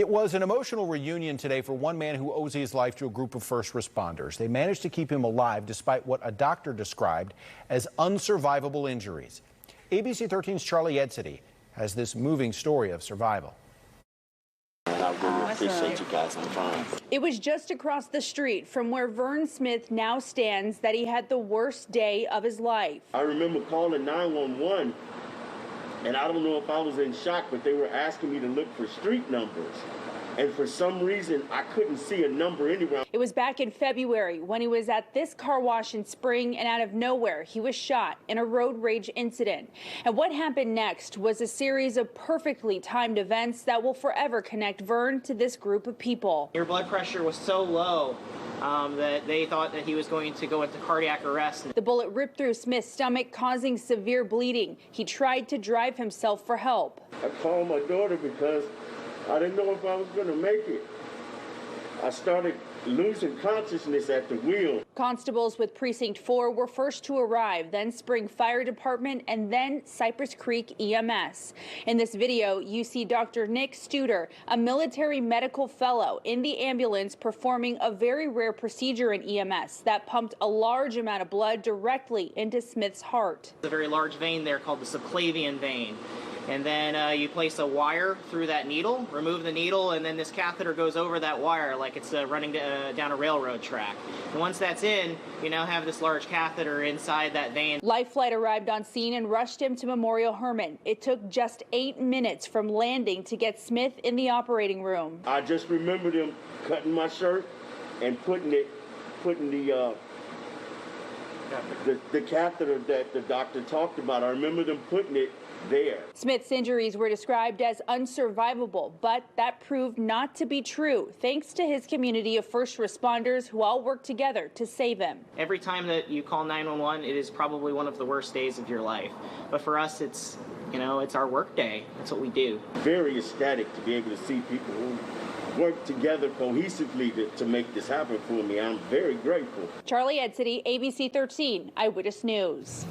It was an emotional reunion today for one man who owes his life to a group of first responders. They managed to keep him alive despite what a doctor described as unsurvivable injuries. ABC 13's Charlie Edsity has this moving story of survival. I really appreciate you guys. I'm trying. It was just across the street from where Vern Smith now stands that he had the worst day of his life. I remember calling 911, and I don't know if I was in shock, but they were asking me to look for street numbers. And for some reason, I couldn't see a number anywhere. It was back in February when he was at this car wash in Spring, and out of nowhere, he was shot in a road rage incident. And what happened next was a series of perfectly timed events that will forever connect Vern to this group of people. Your blood pressure was so low that they thought that he was going to go into cardiac arrest. The bullet ripped through Smith's stomach, causing severe bleeding. He tried to drive himself for help. I called my daughter because I didn't know if I was going to make it. I started losing consciousness at the wheel. Constables with Precinct 4 were first to arrive, then Spring Fire Department, and then Cypress Creek EMS. In this video, you see Dr. Nick Studer, a military medical fellow, in the ambulance performing a very rare procedure in EMS that pumped a large amount of blood directly into Smith's heart. There's a very large vein there called the subclavian vein. And then you place a wire through that needle, remove the needle, and then this catheter goes over that wire like it's running down a railroad track. And once that's in, you now have this large catheter inside that vein. Life Flight arrived on scene and rushed him to Memorial Hermann. It took just 8 minutes from landing to get Smith in the operating room. I just remember them cutting my shirt and putting the catheter that the doctor talked about. I remember them putting it there. Smith's injuries were described as unsurvivable, but that proved not to be true, thanks to his community of first responders who all worked together to save him. Every time that you call 911, it is probably one of the worst days of your life. But for us, it's our work day. That's what we do. Very ecstatic to be able to see people who work together cohesively to make this happen for me. I'm very grateful. Charlie Edsity, ABC 13 Eyewitness News.